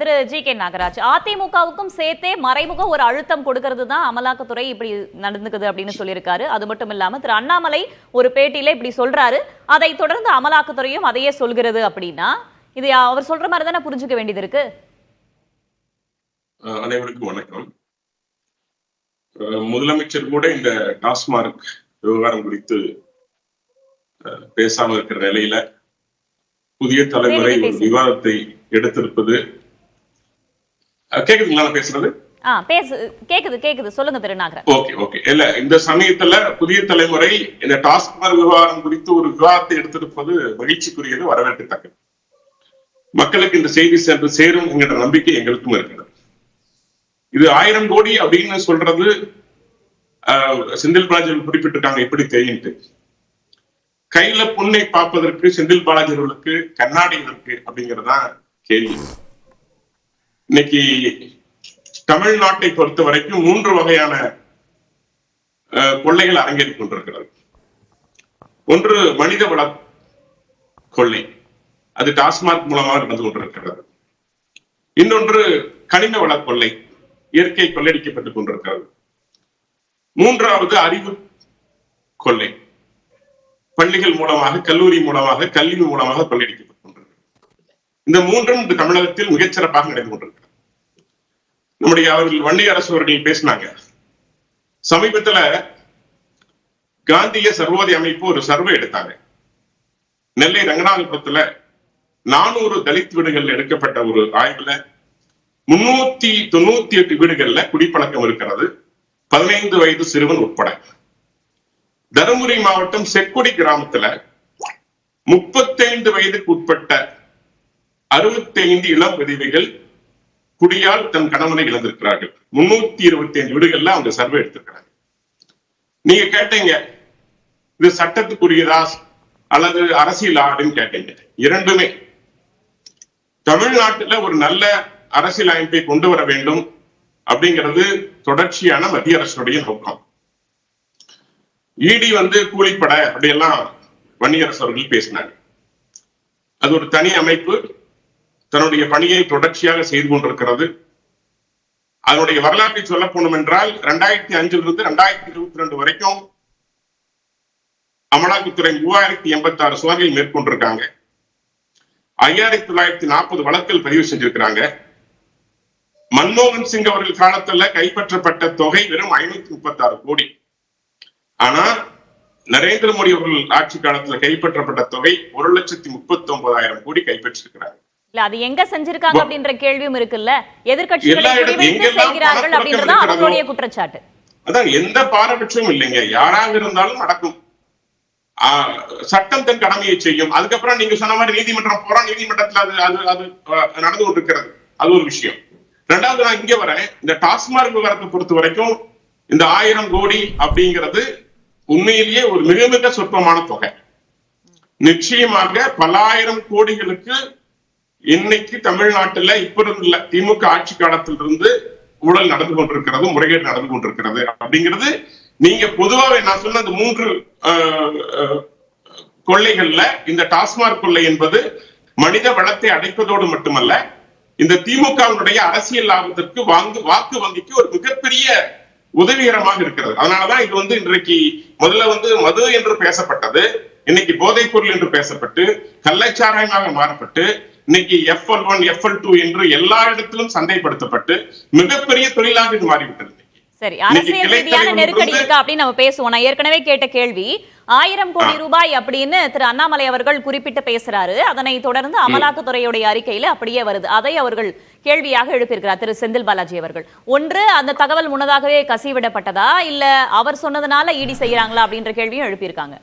திரு G K Nagaraj, அதிமுகவுக்கும் சேர்த்தே மறைமுக ஒரு அழுத்தம் கொடுக்கிறது தான் அமலாக்கத்துறை இப்படி நடந்துக்குது அப்படின்னு சொல்லியிருக்காரு. அது மட்டும் இல்லாம திரு அண்ணாமலை ஒரு பேட்டியில இப்படி சொல்றாரு, அதை தொடர்ந்து அமலாக்கத்துறையும் அதையே சொல்கிறது. அப்படின்னா இது அவர் சொல்ற மாதிரி தானே புரிஞ்சுக்க வேண்டியது இருக்கு. அனைவருக்கும் வணக்கம். முதலமைச்சர் கூட இந்த டாஸ்மார்க் விவகாரம் குறித்து பேசாம இருக்கிற நிலையில புதிய தலைமுறை ஒரு விவாதத்தை எடுத்திருப்பது. கேக்குதுங்களா நான் பேசுறது? கேக்குது, சொல்லுங்க திரு நாகராஜ். ஓகே. இல்ல, இந்த சமயத்துல புதிய தலைமுறை இந்த டாஸ்மார்க் விவகாரம் குறித்து ஒரு விவாதத்தை எடுத்திருப்பது மகிழ்ச்சிக்குரியது, வரவேற்கத்தக்கது. மக்களுக்கு இந்த செய்தி சென்று சேரும் என்கிற நம்பிக்கை எங்களுக்கும் இருக்கிறது. இது 1000 கோடி அப்படின்னு சொல்றது செந்தில் பாலாஜி குறிப்பிட்டிருக்காங்க, எப்படி தெரியும். கையில புண்ணை பார்ப்பதற்கு செந்தில் பாலாஜி அவர்களுக்கு கண்ணாடி இருக்கு அப்படிங்கறதுதான் கேள்வி. இன்னைக்கு தமிழ்நாட்டை பொறுத்த வரைக்கும் 3 வகையான கொள்ளைகள் அரங்கேறிக் கொண்டிருக்கிறது. ஒன்று மனித வள கொள்ளை, அது டாஸ்மார்க் மூலமாக நடந்து கொண்டிருக்கிறது. இன்னொன்று கனிம வள கொள்ளை, இயற்கை கொள்ளையடிக்கப்பட்டுக் கொண்டிருக்கிறது. மூன்றாவது அறிவு கொள்ளை, பள்ளிகள் மூலமாக, கல்லூரி மூலமாக, கல்வி மூலமாக கொள்ளையடிக்கப்பட்டுக் கொண்டிருக்கிறது. இந்த மூன்றும் இந்த தமிழகத்தில் மிகச்சிறப்பாக நடந்து கொண்டிருக்கிறது. நம்முடைய அவர்கள் வன்னிய அரசு அவர்கள் பேசினாங்க. சமீபத்துல காந்திய சர்வோதய அமைப்பு ஒரு சர்வே எடுத்தாங்க. நெல்லை ரங்கநாதபுரத்துல 400 தலித் வீடுகள் எடுக்கப்பட்ட ஒரு ஆய்வுல 398 வீடுகள்ல குடிப்பழக்கம் இருக்கிறது, 15 வயது சிறுவன் உட்பட. தருமபுரி மாவட்டம் செக்குடி கிராமத்துல 35 வயதுக்கு உட்பட்ட 65 இளம் விதவைகள் குடியால் தன் கணவனை இழந்திருக்கிறார்கள். 325 வீடுகள்ல அவங்க சர்வே எடுத்திருக்கிறாங்க. நீங்க கேட்டீங்க, இது சட்டத்துக்குரியதா அல்லது அரசியல் ஆடுன்னு கேட்டீங்க. இரண்டுமே. தமிழ்நாட்டுல ஒரு நல்ல அரசியல் அமைப்பை கொண்டு வர வேண்டும் அப்படிங்கிறது தொடர்ச்சியான மத்திய அரசுடைய நோக்கம். இடி கூலிப்பட அப்படியெல்லாம் வன்னியரசு அவர்கள் பேசினாங்க. அது ஒரு தனி அமைப்பு, தன்னுடைய பணியை தொடர்ச்சியாக செய்து கொண்டிருக்கிறது. அதனுடைய வரலாற்றை சொல்ல போனோம் என்றால் 2005 2022 வரைக்கும் அமலாக்கத்துறை 3086 சோதனைகள் மேற்கொண்டிருக்காங்க. 5940 வழக்குகள் பதிவு செஞ்சிருக்கிறாங்க. மன்மோகன் சிங் அவர்கள் காலத்துல கைப்பற்றப்பட்ட தொகை வெறும் 536 கோடி. ஆனா நரேந்திர மோடி அவர்கள் ஆட்சி காலத்துல கைப்பற்றப்பட்ட தொகை 1,39,000 கோடி கைப்பற்றிருக்கிறாங்க. இல்ல, அது எங்க செஞ்சிருக்காங்க அப்படின்ற கேள்வியும் இருக்குல்ல. எதிர்க்கட்சிகள் செய்கிறார்கள் அப்படின்றத அவங்களுடைய குற்றச்சாட்டு. அதான், எந்த பாரபட்சமும் இல்லைங்க. யாராக இருந்தாலும் நடக்கும். சட்டம் தன் கடமையை செய்யும். அதுக்கப்புறம் நீங்க சொன்ன மாதிரி நீதிமன்றம் போறோம், நீதிமன்றத்துல அது நடந்து கொண்டிருக்கிறது, அது ஒரு விஷயம். ரெண்டாவது, நான் இங்க வரேன், இந்த டாஸ்மார்க் விவகாரத்தை பொறுத்த வரைக்கும் இந்த 1000 கோடி அப்படிங்கிறது உண்மையிலேயே ஒரு மிக மிக சொற்பமான தொகை. நிச்சயமாக பல ஆயிரம் கோடிகளுக்கு இன்னைக்கு தமிழ்நாட்டுல இப்ப இருந்துள்ள திமுக ஆட்சி காலத்திலிருந்து ஊழல் நடந்து கொண்டிருக்கிறது, முறைகேடு நடந்து கொண்டிருக்கிறது அப்படிங்கிறது நீங்க பொதுவாக நான் சொன்ன அந்த 3 கொள்ளைகள்ல இந்த டாஸ்மார்க் கொள்ளை என்பது மனித வளத்தை அடைப்பதோடு மட்டுமல்ல, இந்த திமுகவினுடைய அரசியல் லாபத்திற்கு வாக்கு வங்கிக்கு ஒரு மிகப்பெரிய உதவிகரமாக இருக்கிறது. அதனாலதான் இது இன்றைக்கு முதல்ல மது என்று பேசப்பட்டது, இன்னைக்கு போதைப் பொருள் என்று பேசப்பட்டு கள்ளச்சாராயமாக மாறப்பட்டு இன்னைக்கு FL1 FL2 என்று எல்லா இடத்திலும் சந்தைப்படுத்தப்பட்டு மிகப்பெரிய தொழிலாக இது மாறிவிட்டது. சரி, அரசியல் ரீதியான நெருக்கடி இருக்கா அப்படின்னு நம்ம பேசுவோம். நான் ஏற்கனவே கேட்ட கேள்வி 1000 கோடி ரூபாய் அப்படின்னு திரு அண்ணாமலை அவர்கள் குறிப்பிட்டு பேசுறாரு. அதனை தொடர்ந்து அமலாக்கத்துறையுடைய அறிக்கையில அப்படியே வருது. அதை அவர்கள் கேள்வியாக எழுப்பியிருக்கிறார் திரு செந்தில் பாலாஜி அவர்கள். ஒன்று, அந்த தகவல் முன்னதாகவே கசிவிடப்பட்டதா, இல்ல அவர் சொன்னதுனால ஈடி செய்யறாங்களா அப்படின்ற கேள்வியும் எழுப்பியிருக்காங்க.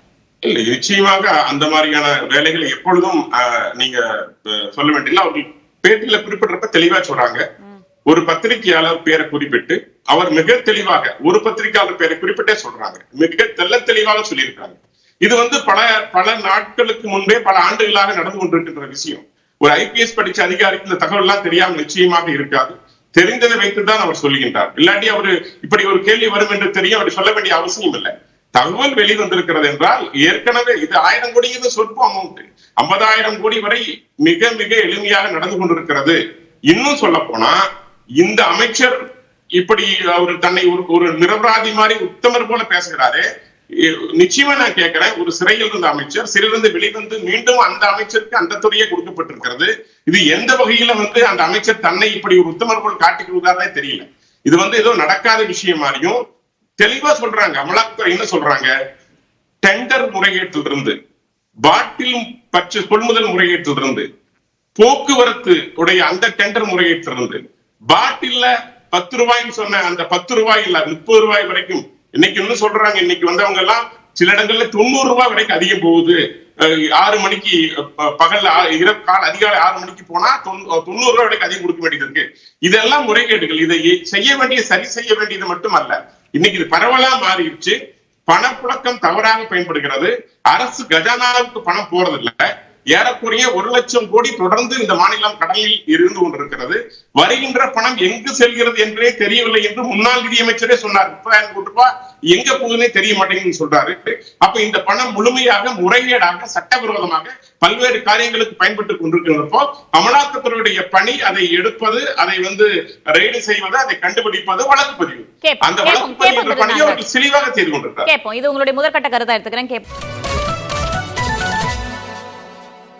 இல்ல, நிச்சயமாக அந்த மாதிரியான வேலைகளை எப்பொழுதும் நீங்க சொல்ல வேண்டிய அவர்கள் பேட்டியில குறிப்பிட்டப்ப தெளிவா சொல்றாங்க. ஒரு பத்திரிகையாளர் பேரை குறிப்பிட்டு அவர் மிக தெளிவாக ஒரு பத்திரிகையாளர் பேரை குறிப்பிட்டே சொல்றாங்க, மிக தெளிவாக சொல்லியிருக்காங்க. இது பல நாட்களுக்கு முன்பே, பல ஆண்டுகளாக நடந்து கொண்டிருக்கின்ற விஷயம். ஒரு IPS படிச்ச அதிகாரிக்கு இந்த தகவல் எல்லாம் தெரியாமல் நிச்சயமாக இருக்காது. தெரிந்ததை வைத்துதான் அவர் சொல்லுகின்றார். இல்லாட்டி அவரு இப்படி ஒரு கேள்வி வரும் என்று தெரியும், அவர் சொல்ல வேண்டிய அவசியம் இல்லை. தகவல் வெளிவந்திருக்கிறது என்றால் ஏற்கனவே இது 1000 கோடி சொற்ப அமௌண்ட், 50,000 கோடி வரை மிக மிக எளிமையாக நடந்து கொண்டிருக்கிறது இன்னும் சொல்ல போனா இந்த அமைச்சர் இப்படி அவர் தன்னை ஒரு நிரபராதி மாதிரி உத்தமர் போல பேசுகிறாரு. நிச்சயமா நான் கேட்கிறேன், ஒரு சிறையில் இருந்த அமைச்சர் சிறையிலிருந்து வெளிவந்து மீண்டும் அந்த அமைச்சருக்கு அந்த துறையே கொடுக்கப்பட்டிருக்கிறது. இது எந்த வகையில அந்த அமைச்சர் தன்னை இப்படி ஒரு உத்தமர் போல் காட்டிக்கிறதாலே தெரியல. இது ஏதோ நடக்காத விஷயம் மாதிரியும் தெளிவா சொல்றாங்க. அமலாக்கத்துறை என்ன சொல்றாங்க, டெண்டர் முறைகேட்டிலிருந்து, பாட்டில் பற்று கொள்முதல் முறைகேட்டிலிருந்து, போக்குவரத்து உடைய அந்த டெண்டர் முறைகேட்டிலிருந்து, பாட்டில்ல 10 ரூபாய்ன்னு சொன்ன அந்த 10 ரூபாய் இல்ல 30 ரூபாய் வரைக்கும் இன்னைக்கு இன்னும் சொல்றாங்க. இன்னைக்கு வந்தவங்க எல்லாம் சில இடங்கள்ல 90 ரூபாய் வரைக்கும் அதிகம் போகுது. 6 மணிக்கு பகல்ல அதிகாலை 6 மணிக்கு போனா 90 ரூபாய் வரைக்கும் அதிகம் கொடுக்க வேண்டியது இருக்கு. இதெல்லாம் முறைகேடுகள். இதை சரி செய்ய வேண்டியது மட்டுமல்ல, இன்னைக்கு இது பரவலா மாறிடுச்சு. பணப்புழக்கம் தவறாக பயன்படுகிறது. அரசு கஜானாவுக்கு பணம் போறதில்லை. ஏறக்குறைய 1 லட்சம் கோடி தொடர்ந்து இந்த மாநிலம் கடலில் இருந்து கொண்டிருக்கிறது. வருகின்ற பணம் எங்கு செல்கிறது என்றே தெரியவில்லை என்று முன்னாள் நிதியமைச்சரே சொன்னார். 30,000 கோடி ரூபாய் எங்க போகுதுன்னே தெரிய மாட்டேங்குன்னு சொல்றாரு. அப்ப இந்த பணம் முழுமையாக முறைகேடாக சட்டவிரோதமாக பல்வேறு காரியங்களுக்கு பயன்பட்டுக் கொண்டிருக்கிறப்போ அமலாக்கத்துறையுடைய பணி அதை எடுப்பது, அதை ரெய்டு செய்வது, அதை கண்டுபிடிப்பது, வழக்கு பதிவு. அந்த வழக்கு பதிவு பணியை அவர்கள் தெளிவாக செய்து கொண்டிருக்கிறார். இது உங்களுடைய முதற்கட்ட கருத்தா எடுத்துக்கிறேன்.